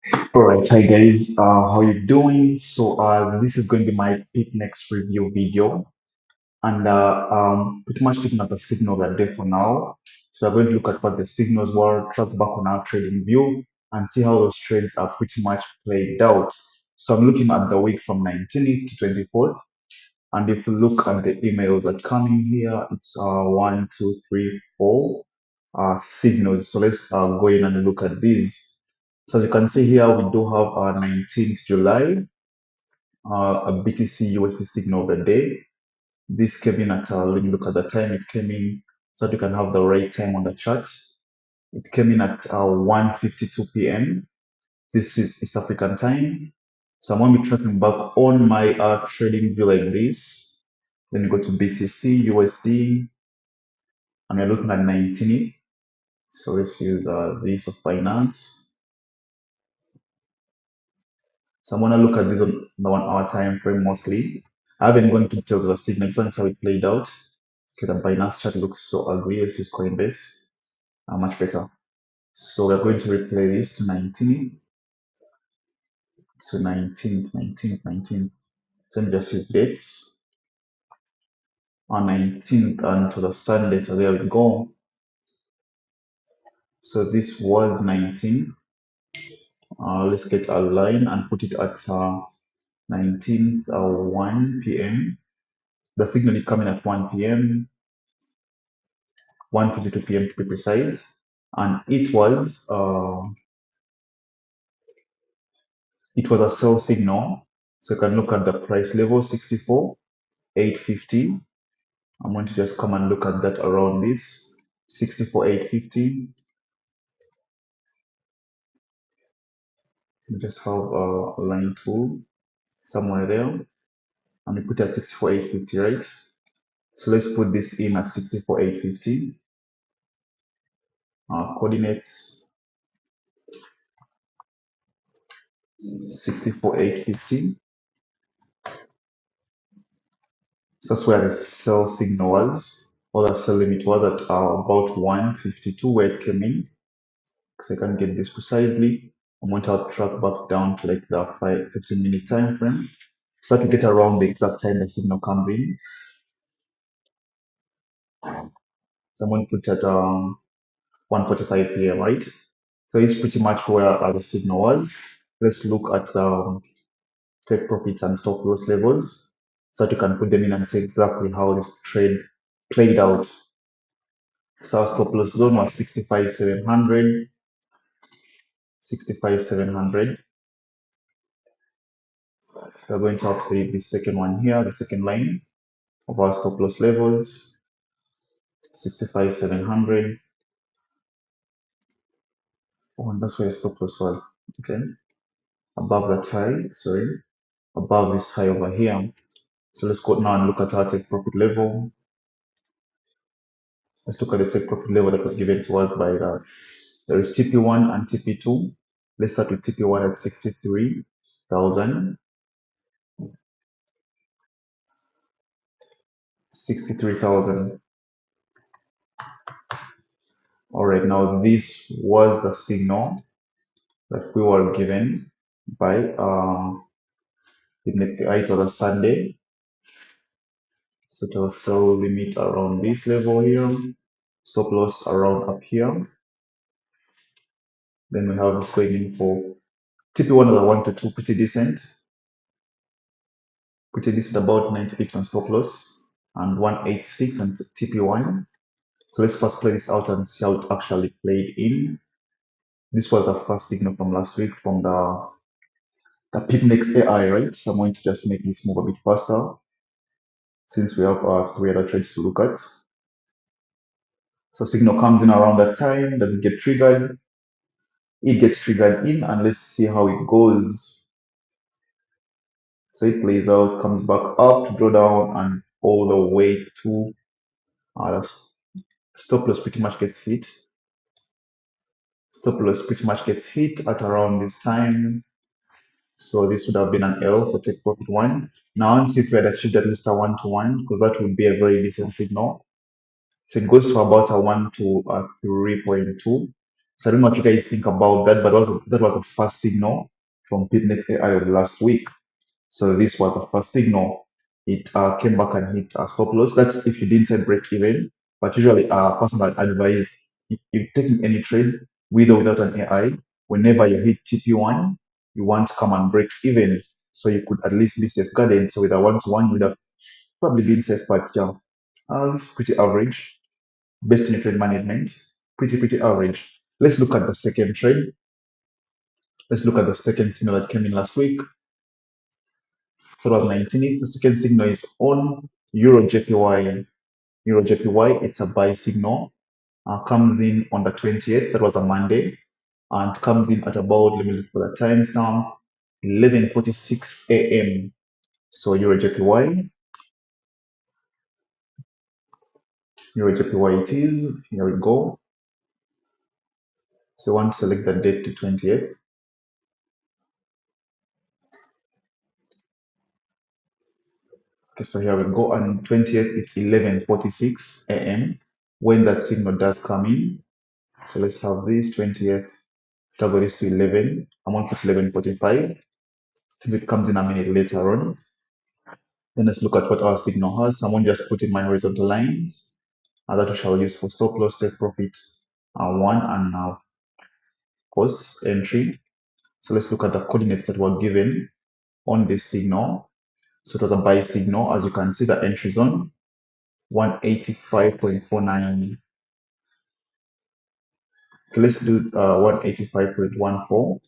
All right, hi guys, how you doing? This is going to be my PipNex review video, and pretty much looking at the signal of the day for now. So we're going to look at what the signals were, track back on our trading view, and see how those trades are pretty much played out. So I'm looking at the week from 19th to 24th, and if you look at the emails that come in here, it's one, two, three, four signals. So let's go in and look at these. So as you can see here, we do have 19th July, a BTC USD signal of the day. This came in at, let me look at the time it came in so that you can have the right time on the chart. It came in at 1:52 p.m. This is East African time. So I'm going to be tracking back on my trading view like this. Then you go to BTC USD, and we're looking at 19th. So let's use this of finance. So I'm gonna look at this on the 1 hour time frame mostly. I haven't gone to details of the signal, so that's how it played out. Okay, the Binance chart looks so ugly. Let's use Coinbase. Much better. So we're going to replay this to 19th, to 19th, 19th, 19th. So let me just use dates on 19th and to the Sunday. So there we go. So this was 19. Let's get a line and put it at 19th, 1 p.m. The signal is coming at 1 p.m. 1:52 p.m. to be precise, and it was a sell signal. So you can look at the price level 64,850. I'm going to just come and look at that around this 64,850. We just have a line tool somewhere there, and we put it at 64,850, right? So let's put this in at 64,850. Coordinates 64,850. So that's where the sell signal was, or the sell limit was at about 152 where it came in. Because I can't get this precisely. I'm going to track back down to like the 15-minute time frame. So to get around the exact time the signal comes in. So I'm going to put it at 1:45 p.m. right? So it's pretty much where the signal was. Let's look at the take profits and stop loss levels so that you can put them in and see exactly how this trade played out. So our stop loss zone was 65,700, 65,700. So we're going to have to read the second one here, the second line of our stop loss levels, 65,700. Oh, and that's where the stop loss was. Okay, above that high, sorry, above this high over here. So let's go now and look at our take profit level. Let's look at the take profit level that was given to us by there is TP1 and TP2. Let's start with TP1 at 63,000. 63,000. All right, now this was the signal that we were given by PipNex Ai. It was a Sunday. So it was sell limit around this level here, stop loss around up here. Then we have this going in for TP1 is a 1 to 2, pretty decent about 90 pips on stop loss and 186 on TP1. So let's first play this out and see how it actually played in. This was the first signal from last week from the PipNex AI, right? So I'm going to just make this move a bit faster since we have three other trades to look at. So signal comes in around that time. Does it get triggered? It gets triggered in, and let's see how it goes. So it plays out, comes back up to draw down, and all the way to the stop loss pretty much gets hit. Stop loss pretty much gets hit at around this time. So this would have been an L for take profit one. Now let's see if we had achieved at least a 1-to-1, because that would be a very decent signal. So it goes to about a 1 to 3.2. So I don't know what you guys think about that, but that was the first signal from PipNex AI of last week. So this was the first signal. It came back and hit a stop loss. That's if you didn't say break even. But usually, personal advice, if you're taking any trade with or without an AI, whenever you hit TP1, you want to come and break even. So you could at least be safeguarded. So with a one-to-one, you would have probably been safe, but yeah, it's pretty average based on your trade management. Pretty average. Let's look at the second trade. Let's look at the second signal that came in last week. So it was 19th. The second signal is on EURJPY. EURJPY, it's a buy signal. Comes in on the 20th. That was a Monday. And comes in at about, let me look for the timestamp, 11:46 a.m. So EURJPY, EURJPY it is. Here we go. So I want to select the date to 20th. Okay, so here we go. And 20th, it's 11:46 a.m. when that signal does come in. So let's have this 20th. Toggle this to 11. I'm going to put 11:45 since it comes in a minute later on. Then let's look at what our signal has. Someone just put in my horizontal lines that we shall use for stop loss, take profit, one, and now course entry. So let's look at the coordinates that were given on this signal. So it was a buy signal. As you can see, the entry zone 185.49. Okay, let's do 185.14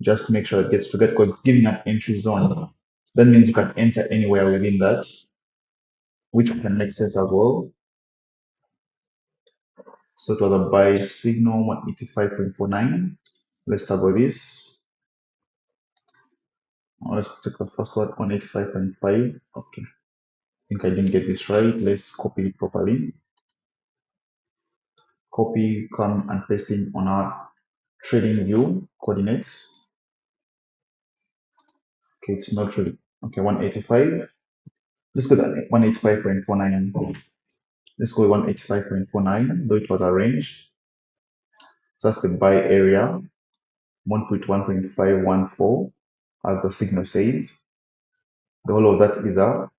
just to make sure it gets triggered because it's giving an entry zone. That means you can enter anywhere within that, which can make sense as well. So it was a buy signal 185.49. Let's start with this. Let's take the first one 185.5. Okay, I think I didn't get this right. Let's copy it properly. Copy, come and paste in on our trading view coordinates. Okay, it's not really okay. 185. Let's go to 185.49. Let's go 185.49, though it was a range. So that's the buy area, 1.1.514, as the signal says. The whole of that is a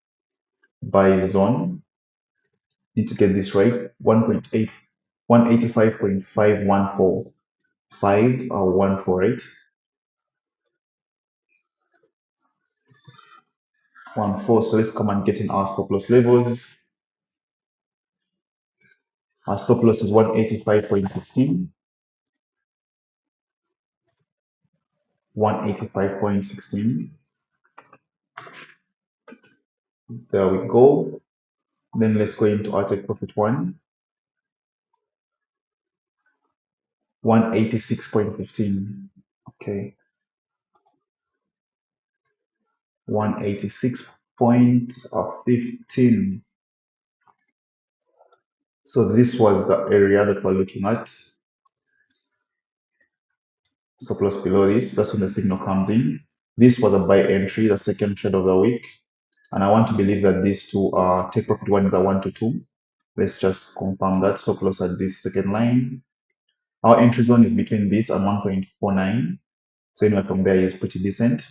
buy zone. Need to get this right. 1.8, 185.514, 5 or 148, 14. So let's come and get in our stop loss levels. Our stop loss is 185.16, 185.16. There we go. Then let's go into our take profit one. 186.15. Okay. 186.15. So this was the area that we're looking at. Stop loss below this. That's when the signal comes in. This was a buy entry, the second trade of the week. And I want to believe that these two are take profit one is a 1 to 2. Let's just confirm that. Stop loss at this second line. Our entry zone is between this and 1.49. So anywhere from there is pretty decent.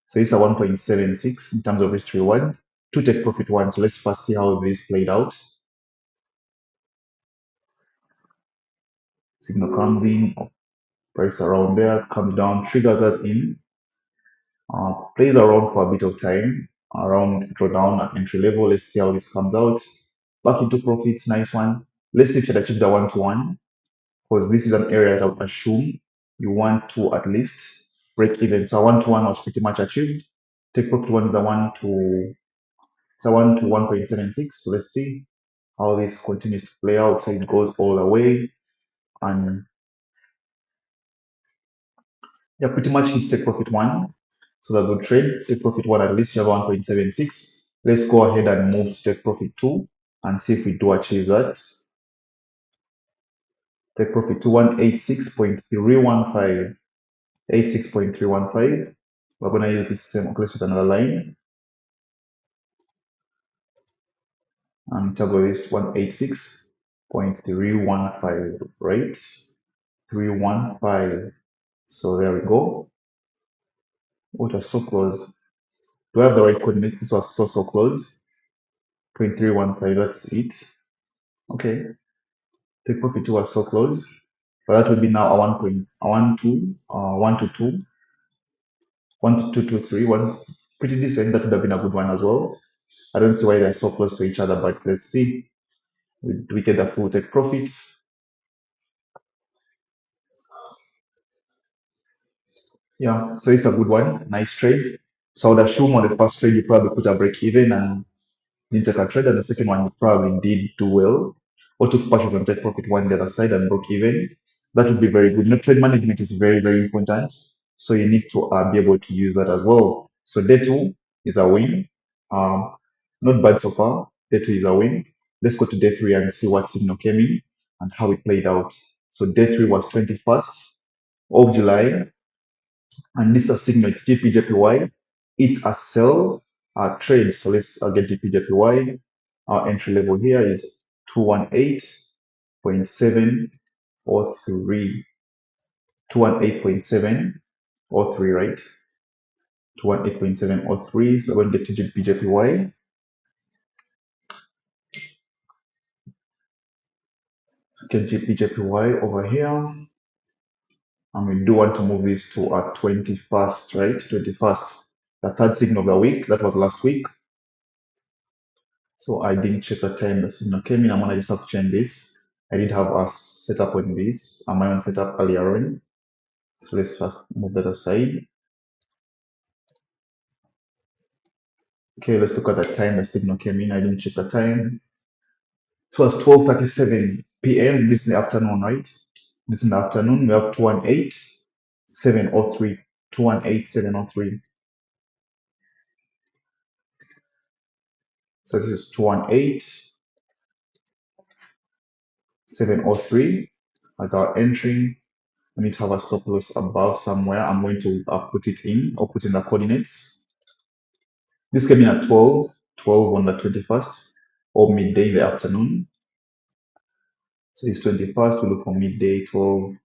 So it's a 1.76 in terms of risk reward. To take profit one. So let's first see how this played out. Signal comes in, price around there, comes down, triggers us in, plays around for a bit of time, around drawdown at entry level. Let's see how this comes out. Back into profits, nice one. Let's see if you achieve the 1-to-1, because this is an area that I would assume you want to at least break even. So a 1-to-1 was pretty much achieved. Take profit one is a 1 to 1.76. So let's see how this continues to play out. So it goes all the way, and yeah, pretty much hits take profit one. So that's a good trade. Take profit one, at least you have 1.76. Let's go ahead and move to take profit two and see if we do achieve that. Take profit to 186.315. 86.315. We're going to use this same, okay, let's use another line and toggle this 186.315, right? 0.315. So there we go. Oh, it was so close. Do I have the right coordinates? This was so close. 0.315, that's it. Okay. Take profit two was so close. But that would be now a 1 to 2, 1 to 2 to 3, one pretty decent. That would have been a good one as well. I don't see why they're so close to each other, but let's see. We get the full take profits. Yeah, so it's a good one. Nice trade. So I would assume on the first trade you probably put a break even and didn't take a trade, and the second one you probably did do well, or took partial and take profit one the other side and broke even. That would be very good. Trade management is very important. So you need to be able to use that as well. So day two is a win. Um, Not bad so far. Day two is a win. Let's go to day three and see what signal came in and how it played out. So day three was 21st of July, and this is a signal. It's GBPJPY. It's a sell trade. So let's get GBPJPY. Our entry level here is 218.703. 218.703, right? 218.703. So we're going to get to GBPJPY. Get GBPJPY over here. And we do want to move this to a 21st, right? 21st. The third signal of the week. That was last week. So I didn't check the time the signal came in. I'm gonna just have to change this. I did have a setup on this, my own setup earlier on. So let's first move that aside. Okay, let's look at the time the signal came in. I didn't check the time. It was 12:37 p.m. This is the afternoon, right? This is in the afternoon. We have 218.703. 218.703. So this is 218.703 as our entry. We need to have a stop loss above somewhere. I'm going to put it in or put in the coordinates. This came in at 12 on the 21st or midday in the afternoon. So it's 21st, we look for midday 12.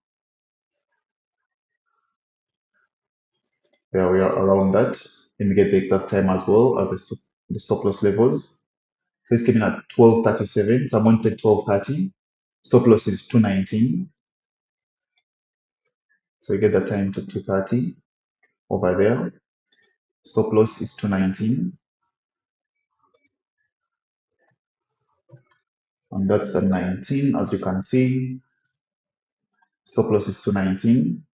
There we are around that. And we get the exact time as well as the stop loss levels. So it's coming at 12:37. So I'm going to take 12:30. Stop loss is 219. So we get the time to 2:30 over there. Stop loss is 219. And that's the 19, as you can see. Stop loss is 219.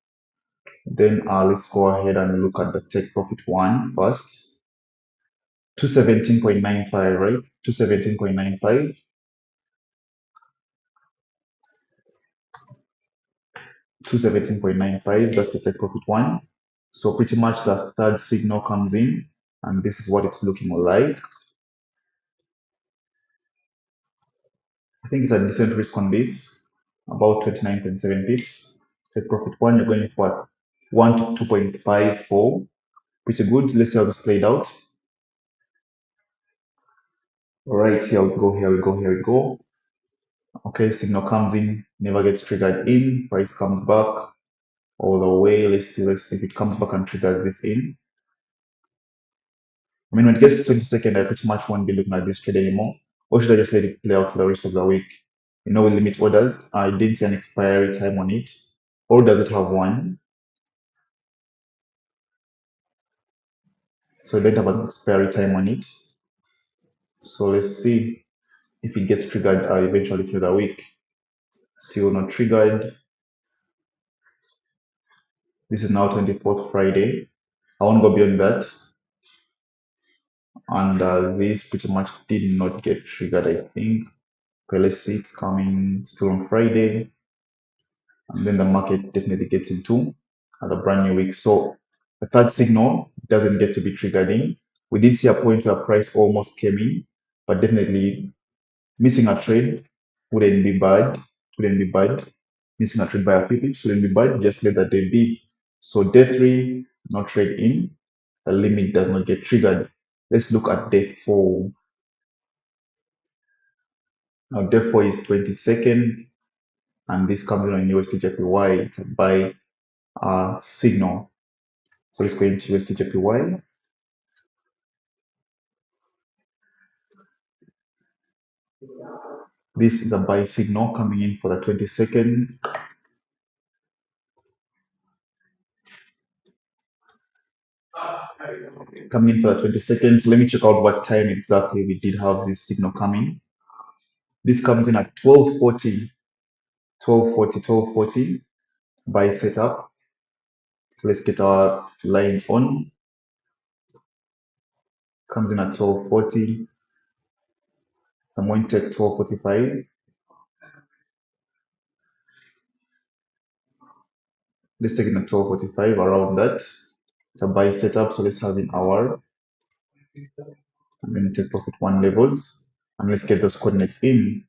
Then let's go ahead and look at the take profit one first. 217.95, right? 217.95. 217.95, that's the take profit one. So pretty much the third signal comes in, and this is what it's looking like. I think it's a decent risk on this, about 29.7 pips. Take profit one, you're going for 1 to 2.54. Pretty good. Let's see how this played out. All right, here we go, here we go, here we go. Okay, signal comes in, never gets triggered in, price comes back all the way. Let's see if it comes back and triggers this in. I mean, when it gets to 22nd, I pretty much won't be looking at this trade anymore. Or should I just let it play out for the rest of the week? With limit orders, I didn't see an expiry time on it. Or does it have one? So it didn't have an expiry time on it. So let's see if it gets triggered eventually through the week. Still not triggered. This is now 24th Friday. I won't go beyond that. And this pretty much did not get triggered, I think. Okay, let's see, it's coming still on Friday. And then the market definitely gets into the brand new week. So the third signal doesn't get to be triggered in. We did see a point where price almost came in, but definitely missing a trade wouldn't be bad. Wouldn't be bad. Missing a trade by a few pips wouldn't be bad. Just let that day be. So day three, no trade in. The limit does not get triggered. Let's look at day four. Now day four is 22nd. and this comes in on USDJPY. It's a buy signal. So let's go into USDJPY. This is a buy signal coming in for the 20-second. Coming in for the 20 seconds. Let me check out what time exactly we did have this signal coming. This comes in at 12:40, 12:40, 12:40 buy setup. So let's get our lines on. Comes in at 12:40. So I'm going to take 12:45. Let's take it at 12:45, around that. It's a buy setup, so let's have an hour. I'm going to take profit one levels, and let's get those coordinates in.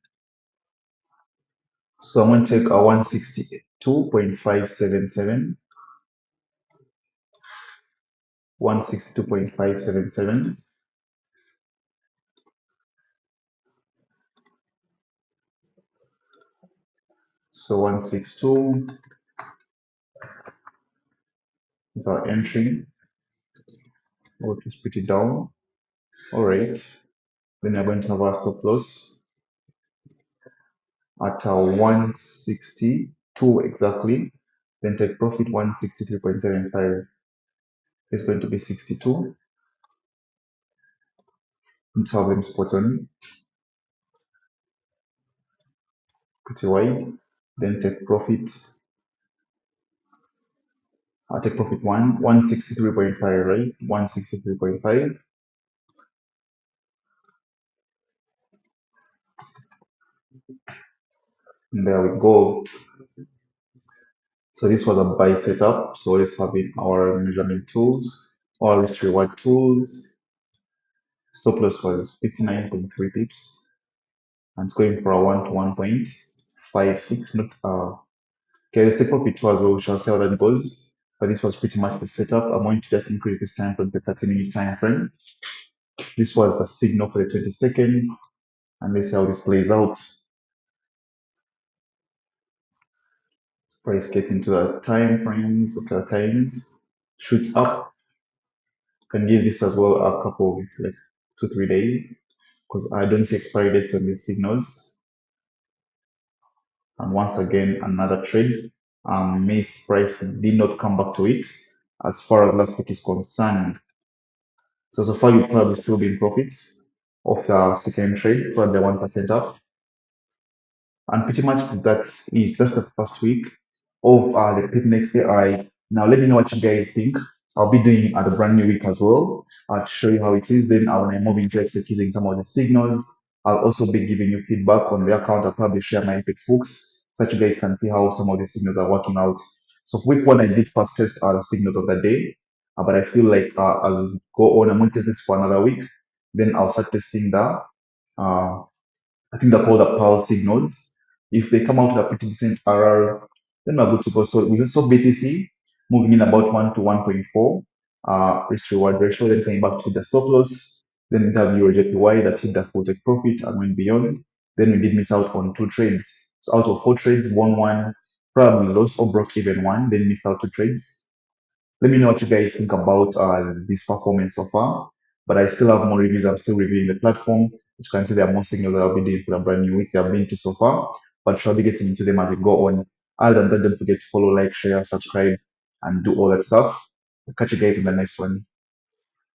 So I'm going to take a 162.577, 162.577. So 162 is our entry. We'll just put it down. All right. Then we're going to have our stop loss at 162 exactly. Then take profit 163.75. So it's going to be 62. Let's have them spot on. Pretty wide. Then take profit. I'll take profit 163.5, right? 163.5. And there we go. So this was a buy setup. So let's have in our measurement tools, or risk reward tools. Stop loss was 59.3 pips, and it's going for a 1 to 1.56. Not okay, let's take profit two as well. We shall see how that goes. But this was pretty much the setup. I'm going to just increase this time from the 30-minute time frame. This was the signal for the 22nd, and let's see how this plays out. Price get into the time frames, okay, the times, shoots up. Can give this as well a couple of like 2-3 days, because I don't see expiry dates on these signals. And once again, another trade. Missed price did not come back to it as far as last week is concerned. So far you'll probably still be in profits of the second trade, probably 1% up. And pretty much that's it. That's the first week of the PipNex AI. Now let me know what you guys think. I'll be doing the brand new week as well to show you how it is. Then when I move into executing some of the signals, I'll also be giving you feedback on the account. I'll probably share my FX books so that you guys can see how some of the signals are working out. So for week one, I did first test the signals of the day, but I feel like I'll go on. I'm going to test this for another week. Then I'll start testing the uh, I think they're called the Pearl signals. If they come out with a pretty decent RR, then we're good to go. So we saw BTC moving in about 1 to 1.4 risk reward ratio, then coming back to the stop loss. Then we have EURJPY that hit the full take profit and went beyond. Then we did miss out on 2 trades. So out of 4 trades, won one, probably lost or broke even one, then missed out 2 trades. Let me know what you guys think about this performance so far. But I still have more reviews. I'm still reviewing the platform. As you can see, there are more signals that I'll be doing for the brand new week I've been to so far. But shall be getting into them as we go on. Other than that, don't forget to follow, like, share, subscribe, and do all that stuff. I'll catch you guys in the next one.